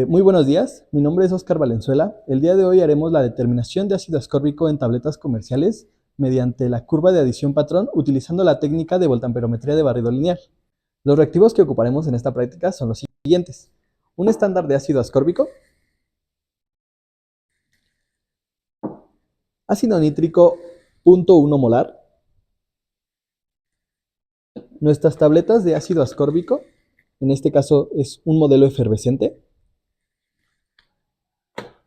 Muy buenos días, mi nombre es Oscar Valenzuela. El día de hoy haremos la determinación de ácido ascórbico en tabletas comerciales mediante la curva de adición patrón utilizando la técnica de voltamperometría de barrido lineal. Los reactivos que ocuparemos en esta práctica son los siguientes. Un estándar de ácido ascórbico, ácido nítrico 0.1 molar, nuestras tabletas de ácido ascórbico, en este caso es un modelo efervescente.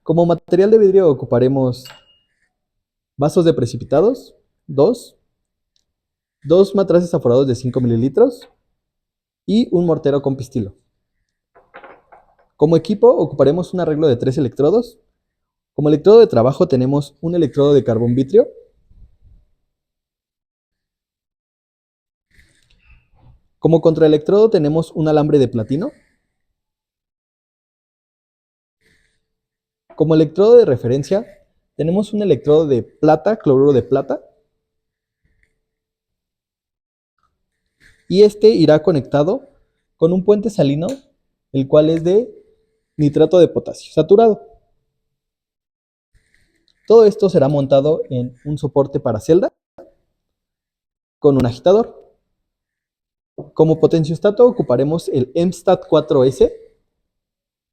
Como material de vidrio ocuparemos vasos de precipitados, dos matraces aforados de 5 mililitros y un mortero con pistilo. Como equipo ocuparemos un arreglo de 3 electrodos. Como electrodo de trabajo tenemos un electrodo de carbón vitrio, como contraelectrodo tenemos un alambre de platino, como electrodo de referencia tenemos un electrodo de plata, cloruro de plata, y este irá conectado con un puente salino, el cual es de nitrato de potasio saturado. Todo esto será montado en un soporte para celda con un agitador. Como potenciostato ocuparemos el EMSTAT 4S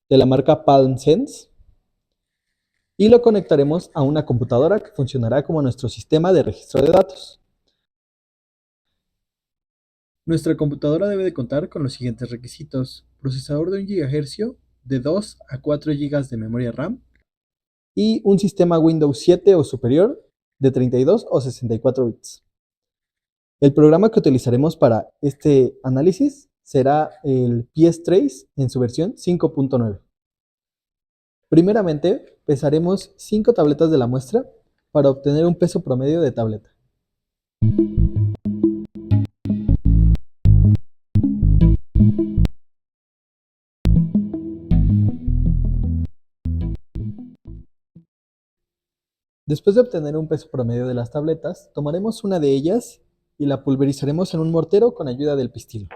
de la marca PalmSense y lo conectaremos a una computadora que funcionará como nuestro sistema de registro de datos. Nuestra computadora debe de contar con los siguientes requisitos: procesador de 1 GHz, de 2 a 4 GB de memoria RAM y un sistema Windows 7 o superior de 32 o 64 bits. El programa que utilizaremos para este análisis será el PS-Trace en su versión 5.9. Primeramente, pesaremos 5 tabletas de la muestra para obtener un peso promedio de tableta. Después de obtener un peso promedio de las tabletas, tomaremos una de ellas y la pulverizaremos en un mortero con ayuda del pistilo.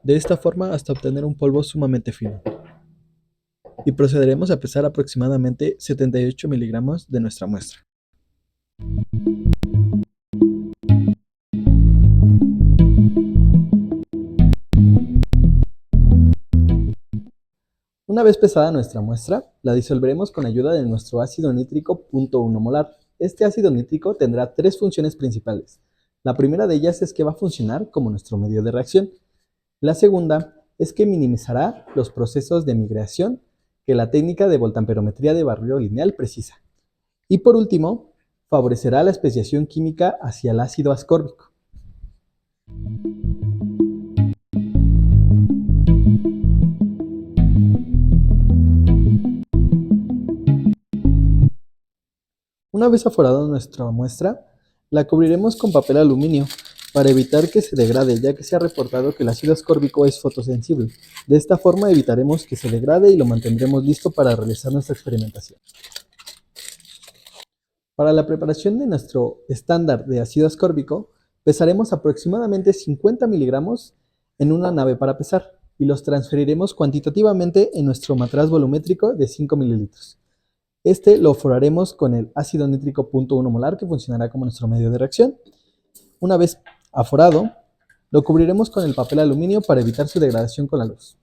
De esta forma hasta obtener un polvo sumamente fino. Y procederemos a pesar aproximadamente 78 miligramos de nuestra muestra. Una vez pesada nuestra muestra, la disolveremos con ayuda de nuestro ácido nítrico 0.1 molar. Este ácido nítrico tendrá 3 funciones principales. La primera de ellas es que va a funcionar como nuestro medio de reacción. La segunda es que minimizará los procesos de migración que la técnica de voltamperometría de barrido lineal precisa. Y por último, favorecerá la especiación química hacia el ácido ascórbico. Una vez aforada nuestra muestra, la cubriremos con papel aluminio para evitar que se degrade, ya que se ha reportado que el ácido ascórbico es fotosensible. De esta forma evitaremos que se degrade y lo mantendremos listo para realizar nuestra experimentación. Para la preparación de nuestro estándar de ácido ascórbico, pesaremos aproximadamente 50 miligramos en una nave para pesar y los transferiremos cuantitativamente en nuestro matraz volumétrico de 5 mililitros. Este lo foraremos con el ácido nítrico 0.1 molar que funcionará como nuestro medio de reacción. Una vez aforado, lo cubriremos con el papel aluminio para evitar su degradación con la luz.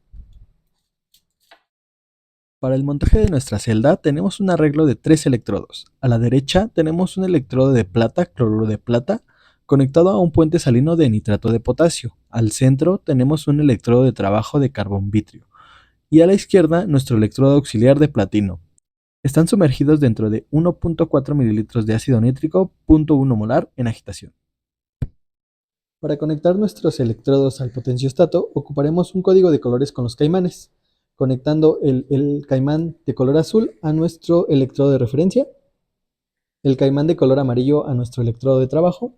Para el montaje de nuestra celda tenemos un arreglo de 3 electrodos. A la derecha tenemos un electrodo de plata, cloruro de plata, conectado a un puente salino de nitrato de potasio. Al centro tenemos un electrodo de trabajo de carbón vitrio. Y a la izquierda nuestro electrodo auxiliar de platino. Están sumergidos dentro de 1.4 mililitros de ácido nítrico 0.1 molar en agitación. Para conectar nuestros electrodos al potenciostato ocuparemos un código de colores con los caimanes, conectando el caimán de color azul a nuestro electrodo de referencia, el caimán de color amarillo a nuestro electrodo de trabajo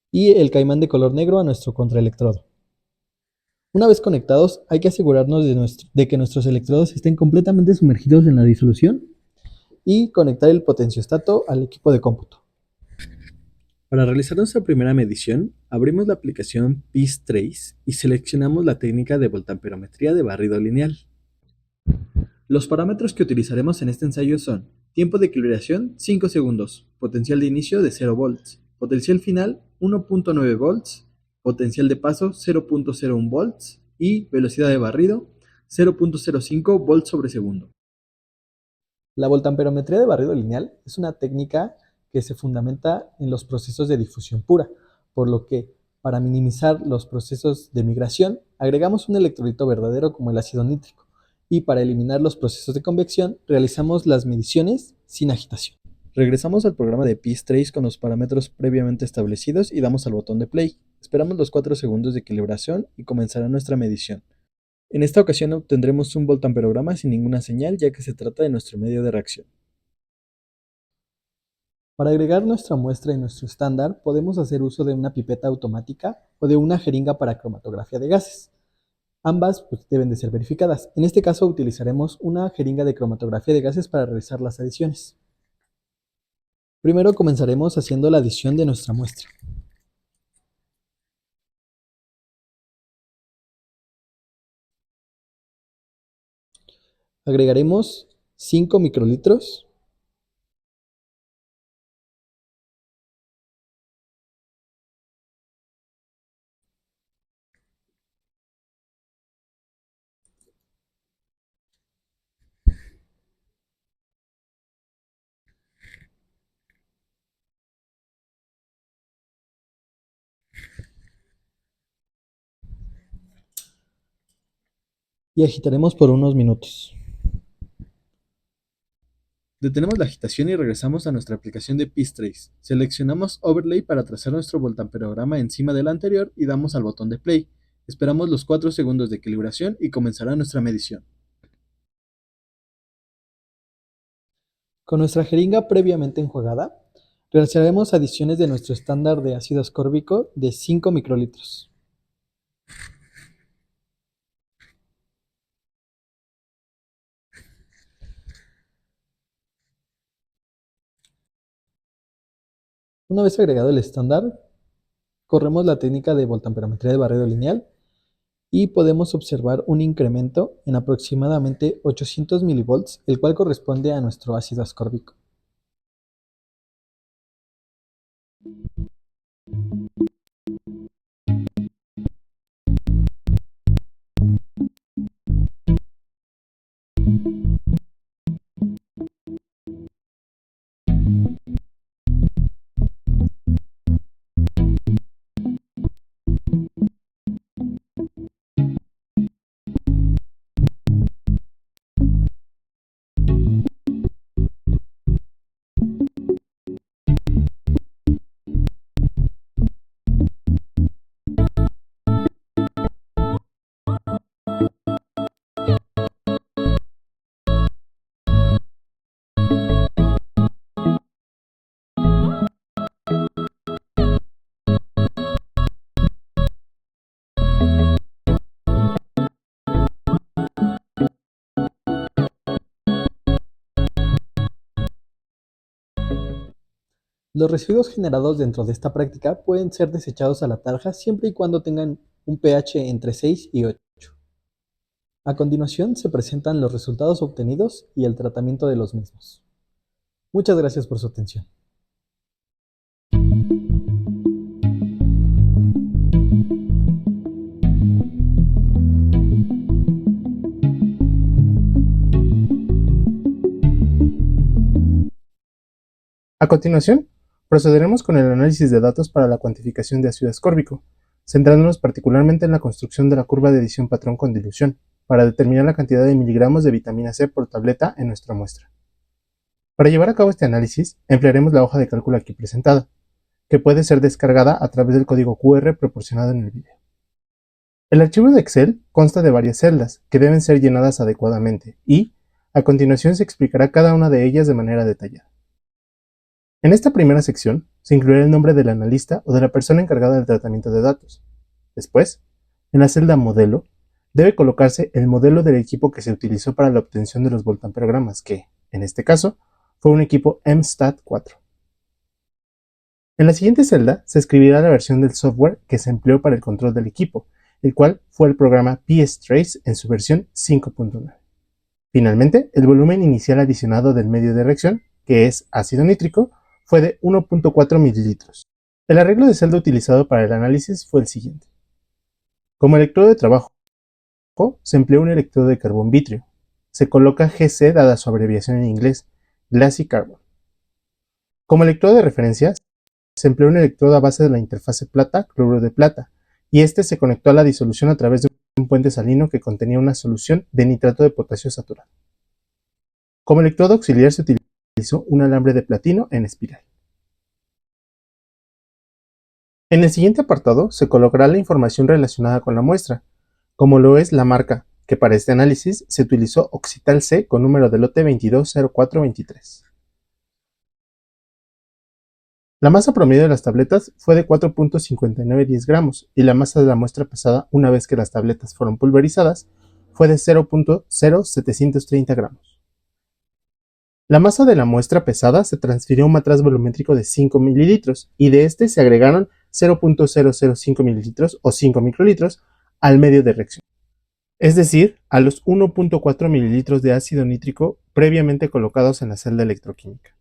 y el caimán de color negro a nuestro contraelectrodo. Una vez conectados, hay que asegurarnos de que nuestros electrodos estén completamente sumergidos en la disolución y conectar el potenciostato al equipo de cómputo. Para realizar nuestra primera medición, abrimos la aplicación PIS-Trace y seleccionamos la técnica de voltamperometría de barrido lineal. Los parámetros que utilizaremos en este ensayo son: tiempo de equilibración 5 segundos, potencial de inicio de 0 volts, potencial final 1.9 volts, potencial de paso 0.01 volts y velocidad de barrido 0.05 volts sobre segundo. La voltamperometría de barrido lineal es una técnica que se fundamenta en los procesos de difusión pura, por lo que, para minimizar los procesos de migración, agregamos un electrolito verdadero como el ácido nítrico, y para eliminar los procesos de convección, realizamos las mediciones sin agitación. Regresamos al programa de PIS-Trace con los parámetros previamente establecidos y damos al botón de play. Esperamos los 4 segundos de equilibración y comenzará nuestra medición. En esta ocasión obtendremos un voltamperograma sin ninguna señal, ya que se trata de nuestro medio de reacción. Para agregar nuestra muestra y nuestro estándar, podemos hacer uso de una pipeta automática o de una jeringa para cromatografía de gases. Ambas deben de ser verificadas. En este caso utilizaremos una jeringa de cromatografía de gases para realizar las adiciones. Primero comenzaremos haciendo la adición de nuestra muestra. Agregaremos 5 microlitros. Y agitaremos por unos minutos. Detenemos la agitación y regresamos a nuestra aplicación de PIS-Trace. Seleccionamos Overlay para trazar nuestro voltamperograma encima del anterior y damos al botón de Play. Esperamos los 4 segundos de equilibración y comenzará nuestra medición. Con nuestra jeringa previamente enjuagada, realizaremos adiciones de nuestro estándar de ácido ascórbico de 5 microlitros. Una vez agregado el estándar, corremos la técnica de voltamperometría de barrido lineal y podemos observar un incremento en aproximadamente 800 milivolts, el cual corresponde a nuestro ácido ascórbico. Los residuos generados dentro de esta práctica pueden ser desechados a la tarja siempre y cuando tengan un pH entre 6 y 8. A continuación se presentan los resultados obtenidos y el tratamiento de los mismos. Muchas gracias por su atención. A continuación, procederemos con el análisis de datos para la cuantificación de ácido ascórbico, centrándonos particularmente en la construcción de la curva de edición patrón con dilución, para determinar la cantidad de miligramos de vitamina C por tableta en nuestra muestra. Para llevar a cabo este análisis, emplearemos la hoja de cálculo aquí presentada, que puede ser descargada a través del código QR proporcionado en el video. El archivo de Excel consta de varias celdas, que deben ser llenadas adecuadamente, y, a continuación se explicará cada una de ellas de manera detallada. En esta primera sección se incluirá el nombre del analista o de la persona encargada del tratamiento de datos. Después, en la celda Modelo, debe colocarse el modelo del equipo que se utilizó para la obtención de los voltamperogramas, que, en este caso, fue un equipo MSTAT 4. En la siguiente celda se escribirá la versión del software que se empleó para el control del equipo, el cual fue el programa PS-Trace en su versión 5.9. Finalmente, el volumen inicial adicionado del medio de reacción, que es ácido nítrico, fue de 1.4 mililitros. El arreglo de celda utilizado para el análisis fue el siguiente. Como electrodo de trabajo, se empleó un electrodo de carbón vitrio. Se coloca GC dada su abreviación en inglés, Glassy Carbon. Como electrodo de referencia, se empleó un electrodo a base de la interfase plata-cloruro de plata, y este se conectó a la disolución a través de un puente salino que contenía una solución de nitrato de potasio saturado. Como electrodo auxiliar se utilizó un alambre de platino en espiral. En el siguiente apartado se colocará la información relacionada con la muestra, como lo es la marca, que para este análisis se utilizó Oxital C con número de lote 220423. La masa promedio de las tabletas fue de 4.5910 gramos y la masa de la muestra pesada una vez que las tabletas fueron pulverizadas fue de 0.0730 gramos. La masa de la muestra pesada se transfirió a un matraz volumétrico de 5 mililitros y de este se agregaron 0.005 mililitros o 5 microlitros al medio de reacción, es decir, a los 1.4 mililitros de ácido nítrico previamente colocados en la celda electroquímica.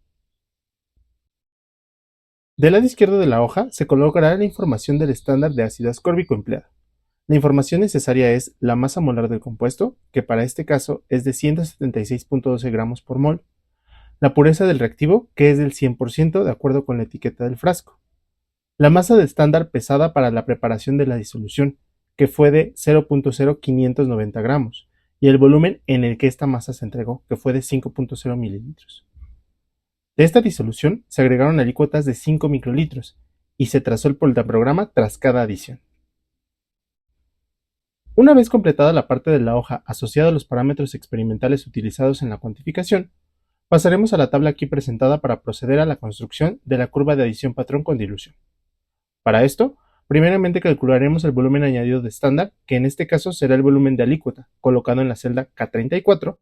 Del lado izquierdo de la hoja se colocará la información del estándar de ácido ascórbico empleado. La información necesaria es la masa molar del compuesto, que para este caso es de 176.12 gramos por mol, la pureza del reactivo, que es del 100% de acuerdo con la etiqueta del frasco, la masa de estándar pesada para la preparación de la disolución, que fue de 0.0590 gramos, y el volumen en el que esta masa se entregó, que fue de 5.0 mililitros. De esta disolución se agregaron alícuotas de 5 microlitros y se trazó el voltaprograma tras cada adición. Una vez completada la parte de la hoja asociada a los parámetros experimentales utilizados en la cuantificación, pasaremos a la tabla aquí presentada para proceder a la construcción de la curva de adición patrón con dilución. Para esto, primeramente calcularemos el volumen añadido de estándar, que en este caso será el volumen de alícuota, colocado en la celda K34,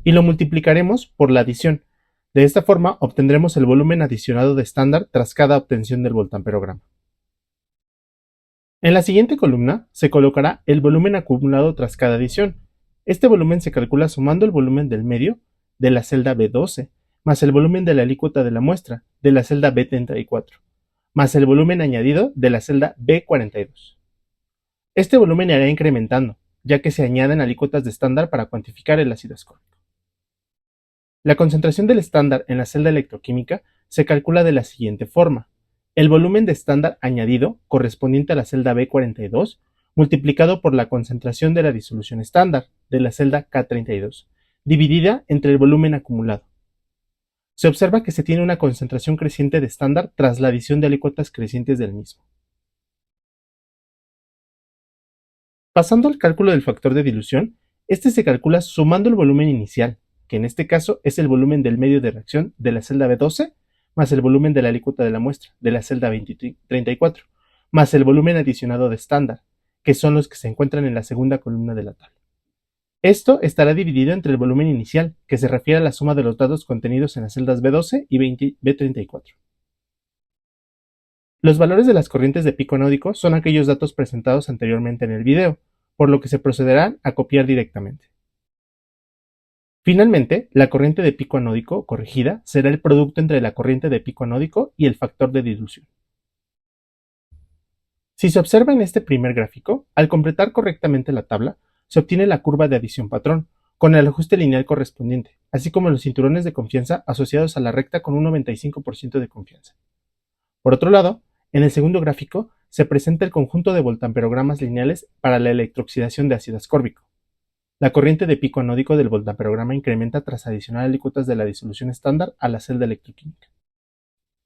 y lo multiplicaremos por la adición. De esta forma obtendremos el volumen adicionado de estándar tras cada obtención del voltamperograma. En la siguiente columna se colocará el volumen acumulado tras cada adición. Este volumen se calcula sumando el volumen del medio de la celda B12, más el volumen de la alícuota de la muestra de la celda B34, más el volumen añadido de la celda B42. Este volumen irá incrementando, ya que se añaden alícuotas de estándar para cuantificar el ácido ascórbico. La concentración del estándar en la celda electroquímica se calcula de la siguiente forma: el volumen de estándar añadido correspondiente a la celda B42 multiplicado por la concentración de la disolución estándar de la celda K32, dividida entre el volumen acumulado. Se observa que se tiene una concentración creciente de estándar tras la adición de alícuotas crecientes del mismo. Pasando al cálculo del factor de dilución, este se calcula sumando el volumen inicial, que en este caso es el volumen del medio de reacción de la celda B12, más el volumen de la alícuota de la muestra de la celda 34, más el volumen adicionado de estándar, que son los que se encuentran en la segunda columna de la tabla. Esto estará dividido entre el volumen inicial, que se refiere a la suma de los datos contenidos en las celdas B12 y B34. Los valores de las corrientes de pico anódico son aquellos datos presentados anteriormente en el video, por lo que se procederá a copiar directamente. Finalmente, la corriente de pico anódico corregida será el producto entre la corriente de pico anódico y el factor de dilución. Si se observa en este primer gráfico, al completar correctamente la tabla, se obtiene la curva de adición patrón, con el ajuste lineal correspondiente, así como los cinturones de confianza asociados a la recta con un 95% de confianza. Por otro lado, en el segundo gráfico se presenta el conjunto de voltamperogramas lineales para la electrooxidación de ácido ascórbico. La corriente de pico anódico del voltamperograma incrementa tras adicionar alícuotas de la disolución estándar a la celda electroquímica.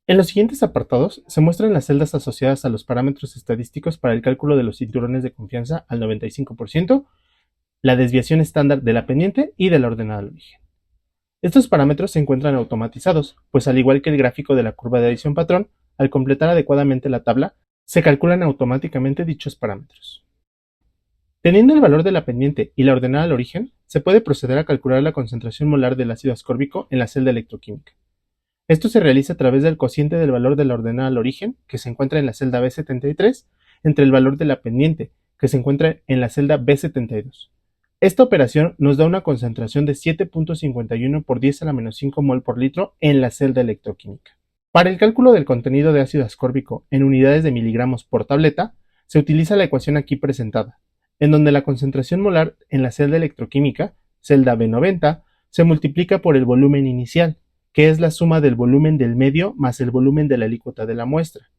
En los siguientes apartados se muestran las celdas asociadas a los parámetros estadísticos para el cálculo de los cinturones de confianza al 95%, la desviación estándar de la pendiente y de la ordenada al origen. Estos parámetros se encuentran automatizados, pues al igual que el gráfico de la curva de adición patrón, al completar adecuadamente la tabla, se calculan automáticamente dichos parámetros. Teniendo el valor de la pendiente y la ordenada al origen, se puede proceder a calcular la concentración molar del ácido ascórbico en la celda electroquímica. Esto se realiza a través del cociente del valor de la ordenada al origen, que se encuentra en la celda B73, entre el valor de la pendiente, que se encuentra en la celda B72. Esta operación nos da una concentración de 7.51 por 10 a la menos 5 mol por litro en la celda electroquímica. Para el cálculo del contenido de ácido ascórbico en unidades de miligramos por tableta, se utiliza la ecuación aquí presentada, en donde la concentración molar en la celda electroquímica, celda B90, se multiplica por el volumen inicial, que es la suma del volumen del medio más el volumen de la alícuota de la muestra.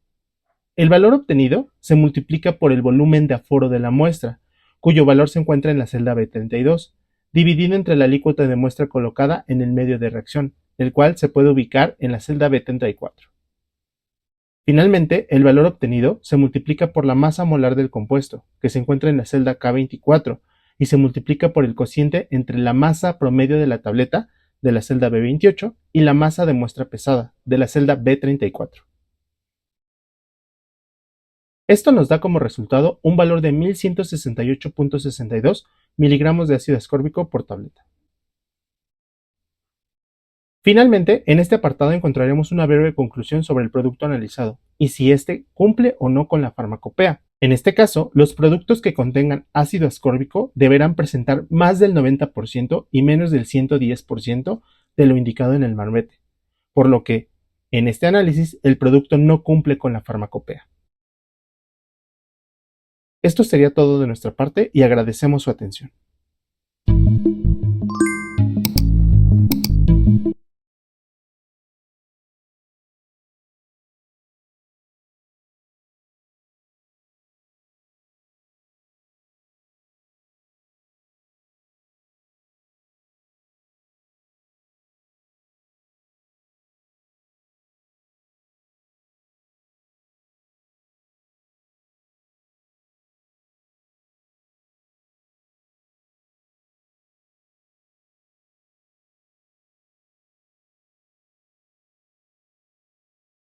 El valor obtenido se multiplica por el volumen de aforo de la muestra, cuyo valor se encuentra en la celda B32, dividido entre la alícuota de muestra colocada en el medio de reacción, el cual se puede ubicar en la celda B34. Finalmente, el valor obtenido se multiplica por la masa molar del compuesto, que se encuentra en la celda K24, y se multiplica por el cociente entre la masa promedio de la tableta de la celda B28 y la masa de muestra pesada de la celda B34. Esto nos da como resultado un valor de 1168.62 miligramos de ácido ascórbico por tableta. Finalmente, en este apartado encontraremos una breve conclusión sobre el producto analizado y si éste cumple o no con la farmacopea. En este caso, los productos que contengan ácido ascórbico deberán presentar más del 90% y menos del 110% de lo indicado en el marbete, por lo que, en este análisis, el producto no cumple con la farmacopea. Esto sería todo de nuestra parte y agradecemos su atención.